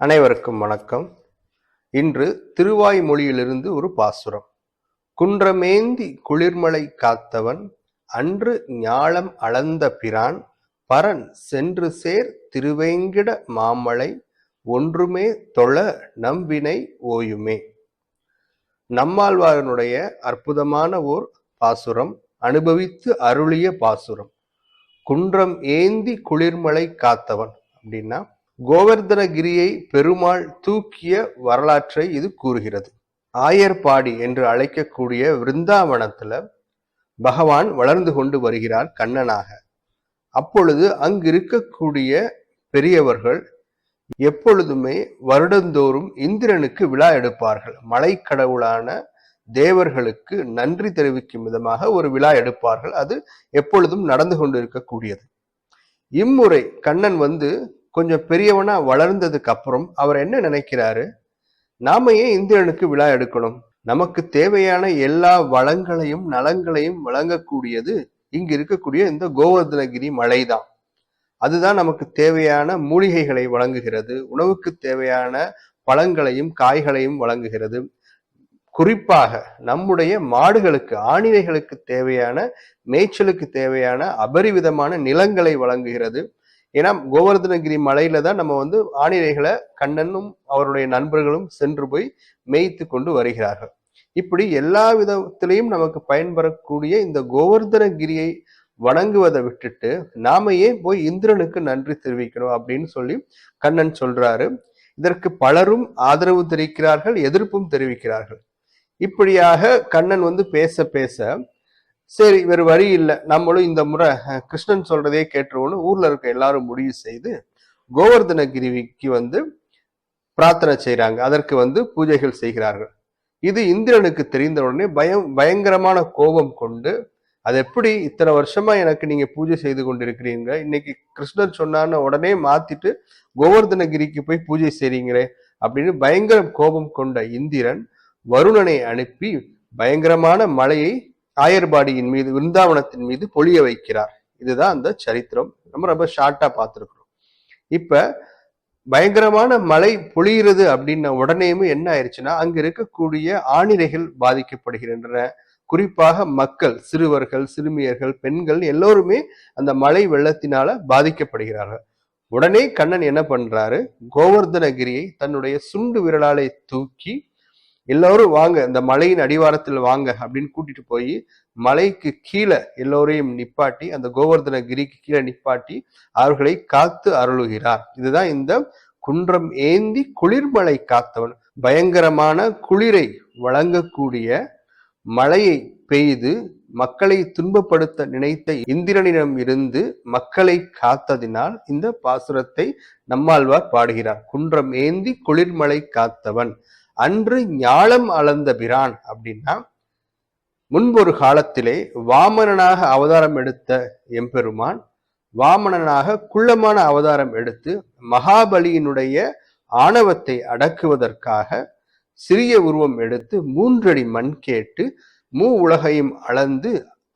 அனைவருக்கும் வணக்கம். இன்று திருவாய்மொழியிலிருந்து ஒரு பாசுரம். குன்றமேந்தி குளிர்மலை காத்தவன் அன்று ஞாலம் அளந்த பிரான் பரன் சென்று சேர் திருவேங்கிட மாமலை ஒன்றுமே தொழ நம்பினை ஓயுமே. நம்மாழ்வாரனுடைய அற்புதமான ஓர் பாசுரம், அனுபவித்து அருளிய பாசுரம். குன்றம் ஏந்தி குளிர்மலை காத்தவன் அப்படின்னா கோவர்தனகிரியை பெருமாள் தூக்கிய வரலாற்றை இது கூறுகிறது. ஆயர்பாடி என்று அழைக்கக்கூடிய விருந்தாவனத்துல பகவான் வளர்ந்து கொண்டு வருகிறார் கண்ணனாக. அப்பொழுது அங்கு இருக்கக்கூடிய பெரியவர்கள் எப்பொழுதுமே வருடந்தோறும் இந்திரனுக்கு விழா எடுப்பார்கள். மலை கடவுளான தேவர்களுக்கு நன்றி தெரிவிக்கும் விதமாக ஒரு விழா எடுப்பார்கள். அது எப்பொழுதும் நடந்து கொண்டு இருக்கக்கூடியது. இம்முறை கண்ணன் கொஞ்சம் பெரியவனா வளர்ந்ததுக்கு அப்புறம் அவர் என்ன நினைக்கிறாரு, நாம ஏன் இந்திரனுக்கு விழா எடுக்கணும்? நமக்கு தேவையான எல்லா வளங்களையும் நலங்களையும் வழங்கக்கூடியது இங்கு இருக்கக்கூடிய இந்த கோவர்தனகிரி மலைதான். அதுதான் நமக்கு தேவையான மூலிகைகளை வழங்குகிறது, உணவுக்கு தேவையான பழங்களையும் காய்களையும் வழங்குகிறது. குறிப்பாக நம்முடைய மாடுகளுக்கு, ஆணிரைகளுக்கு தேவையான மேய்ச்சலுக்கு தேவையான அபரிவிதமான நிலங்களை வழங்குகிறது. ஏன்னா கோவர்தனகிரி மலையில தான் நம்ம ஆணிரைகளை கண்ணனும் அவருடைய நண்பர்களும் சென்று போய் மேய்த்து கொண்டு வருகிறார்கள். இப்படி எல்லா விதத்திலையும் நமக்கு பயன்பெறக்கூடிய இந்த கோவர்தனகிரியை வணங்குவதை விட்டுட்டு நாம ஏன் போய் இந்திரனுக்கு நன்றி தெரிவிக்கணும் அப்படின்னு சொல்லி கண்ணன் சொல்றாரு. இதற்கு பலரும் ஆதரவு தெரிவிக்கிறார்கள், எதிர்ப்பும் தெரிவிக்கிறார்கள். இப்படியாக கண்ணன் பேச பேச சரி வேறு வழி இல்லை, நம்மளும் இந்த முறை கிருஷ்ணன் சொல்றதே கேட்டுருவோன்னு ஊர்ல இருக்க எல்லாரும் முடிவு செய்து கோவர்தனகிரிக்கு பிரார்த்தனை செய்யறாங்க. அதற்கு பூஜைகள் செய்கிறார்கள். இது இந்திரனுக்கு தெரிந்த உடனே பயங்கரமான கோபம் கொண்டு, அது எப்படி இத்தனை வருஷமா எனக்கு நீங்க பூஜை செய்து கொண்டிருக்கிறீங்க, இன்னைக்கு கிருஷ்ணர் சொன்னான்னு உடனே மாத்திட்டு கோவர்தனகிரிக்கு போய் பூஜை செய்றீங்களே அப்படின்னு பயங்கர கோபம் கொண்ட இந்திரன் வருணனை அனுப்பி பயங்கரமான மழையை ஆயர்பாடியின் மீது, விருந்தாவனத்தின் மீது பொழிய வைக்கிறார். இதுதான் அந்த சரித்திரம். நம்ம ரொம்ப ஷார்ட்டா பார்த்துருக்கிறோம். இப்ப பயங்கரமான மழை பொழிகிறது அப்படின்ன உடனேயுமே என்ன ஆயிடுச்சுன்னா, அங்க இருக்கக்கூடிய ஆணிரைகள் பாதிக்கப்படுகின்றன. குறிப்பாக மக்கள், சிறுவர்கள், சிறுமியர்கள், பெண்கள் எல்லோருமே அந்த மழை வெள்ளத்தினால பாதிக்கப்படுகிறார்கள். உடனே கண்ணன் என்ன பண்றாரு, கோவர்தனகிரியை தன்னுடைய சுண்டு விரலாலை தூக்கி எல்லோரும் வாங்க, இந்த மலையின் அடிவாரத்தில் வாங்க அப்படின்னு கூட்டிட்டு போய் மலைக்கு கீழே எல்லோரையும் நிப்பாட்டி, அந்த கோவர்தனகிரிக்கு கீழே நிப்பாட்டி அவர்களை காத்து அருளுகிறார். இதுதான் இந்த குன்றம் ஏந்தி குளிர்மலை காத்தவன். பயங்கரமான குளிரை வழங்கக்கூடிய மழையை பெய்து மக்களை துன்பப்படுத்த நினைத்த இந்திரனிடம் இருந்து மக்களை காத்ததினால் இந்த பாசுரத்தை நம்மாழ்வார் பாடுகிறார். குன்றம் ஏந்தி குளிர்மலை காத்தவன் அன்று ஞாலம் அளந்த பிரான் அப்படின்னா, முன்பொரு காலத்திலே வாமனனாக அவதாரம் எடுத்த எம்பெருமான் வாமனனாக குள்ளமான அவதாரம் எடுத்து மகாபலியினுடைய ஆணவத்தை அடக்குவதற்காக சிறிய உருவம் எடுத்து 3 அடி மண் கேட்டு உலகையும் அளந்து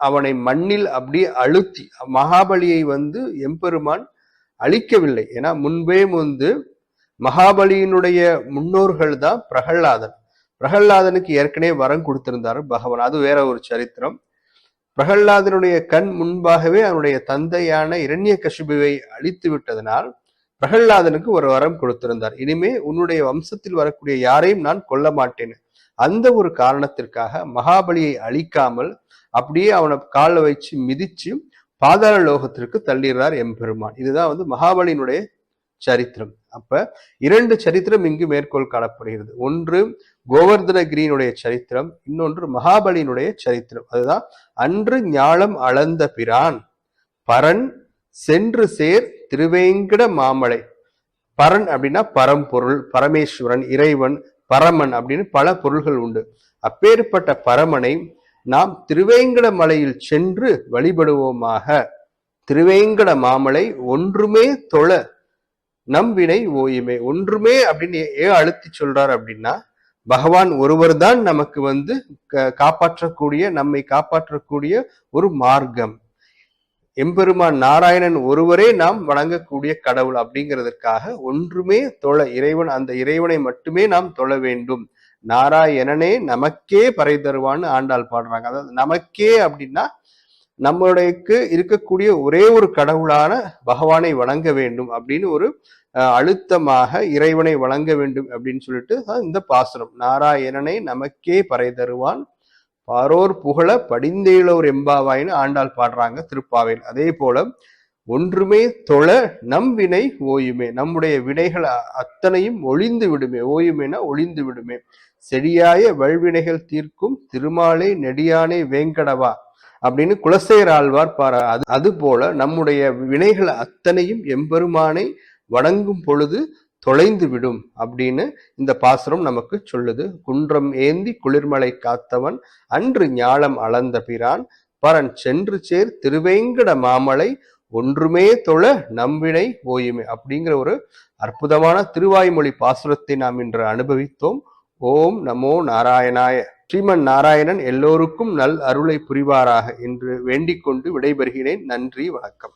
அவனை மண்ணில் அப்படியே அழுத்தி மகாபலியை எம்பெருமான் அழிக்கவில்லை. ஏன்னா முன்பே மகாபலியினுடைய முன்னோர்கள் தான் பிரகல்லாதன். பிரகல்லாதனுக்கு ஏற்கனவே வரம் கொடுத்திருந்தாரு பகவான். அது வேற ஒரு சரித்திரம். பிரகல்லாதனுடைய கண் முன்பாகவே அவனுடைய தந்தையான இரண்யகசிபுவை அழித்து விட்டதனால் பிரகல்லாதனுக்கு ஒரு வரம் கொடுத்திருந்தார். இனிமே உன்னுடைய வம்சத்தில் வரக்கூடிய யாரையும் நான் கொல்ல மாட்டேன். அந்த ஒரு காரணத்திற்காக மகாபலியை அழிக்காமல் அப்படியே அவனை கால வச்சு மிதிச்சு பாதாள லோகத்திற்கு தள்ளிடுறார் எம்பெருமான். இதுதான் மகாபலியினுடைய சரித்திரம். அப்ப 2 சரித்திரம் இங்கு மேற்கோள் காணப்படுகிறது. ஒன்று கோவர்தனகிரியினுடைய சரித்திரம், இன்னொன்று மகாபலியினுடைய சரித்திரம். அதுதான் அன்று ஞாலம் அளந்த பிரான் பரன் சென்று சேர் திருவேங்கிட மாமலை. பரன் அப்படின்னா பரம்பொருள், பரமேஸ்வரன், இறைவன், பரமன் அப்படின்னு பல பொருள்கள் உண்டு. அப்பேற்பட்ட பரமனை நாம் திருவேங்கட மலையில் சென்று வழிபடுவோமாக. திருவேங்கட மாமலை ஒன்றுமே தொழ நம்பினை ஓயுமே. ஒன்றுமே அப்படின்னு ஏன் அழுத்தி சொல்றார் அப்படின்னா, பகவான் ஒருவர் தான் நமக்கு காப்பாற்றக்கூடிய, நம்மை காப்பாற்றக்கூடிய ஒரு மார்க்கம். எம்பெருமான் நாராயணன் ஒருவரே நாம் வணங்கக்கூடிய கடவுள் அப்படிங்கிறதுக்காக ஒன்றுமே தொழ இறைவன், அந்த இறைவனை மட்டுமே நாம் தொழ வேண்டும். நாராயணனே நமக்கே பறை தருவான்னு ஆண்டாள் பாடுறாங்க. அதாவது நமக்கே அப்படின்னா நம்மளுடையக்கு இருக்கக்கூடிய ஒரே ஒரு கடவுளான பகவானை வணங்க வேண்டும் அப்படின்னு ஒரு அழுத்தமாக இறைவனை வணங்க வேண்டும் அப்படின்னு சொல்லிட்டு இந்த பாசுரம். நாராயணனை நமக்கே பறை தருவான் பாரோர் புகழ படிந்தேலோர் எம்பாவாயின்னு ஆண்டாள் பாடுறாங்க திருப்பாவையில். அதே போல ஒன்றுமே தொழ நம் வினை ஓயுமே, நம்முடைய வினைகள் அத்தனையும் ஒளிந்து விடுமே. ஓயுமேனா ஒளிந்து விடுமே. செடியாய வல்வினைகள் தீர்க்கும் திருமாலை நெடியானை வேங்கடவா அப்படின்னு குலசேகர ஆழ்வார் பாரு. அது போல நம்முடைய வினைகள் அத்தனையும் எம்பெருமானை வணங்கும் பொழுது தொலைந்து விடும் அப்படின்னு இந்த பாசுரம் நமக்கு சொல்லுது. குன்றம் ஏந்தி குளிர்மலை காத்தவன் அன்று ஞாலம் அளந்த பிரான் பரன் சென்று சேர் திருவேங்கட மாமலை ஒன்றுமே தொழ நம்பினை ஓயுமே அப்படிங்கிற ஒரு அற்புதமான திருவாய்மொழி பாசுரத்தை நாம் இன்று அனுபவித்தோம். ஓம் நமோ நாராயணாய. ஸ்ரீமன் நாராயணன் எல்லோருக்கும் நல் அருளை புரிவாராக என்று வேண்டிக் கொண்டு விடைபெறுகிறேன். நன்றி, வணக்கம்.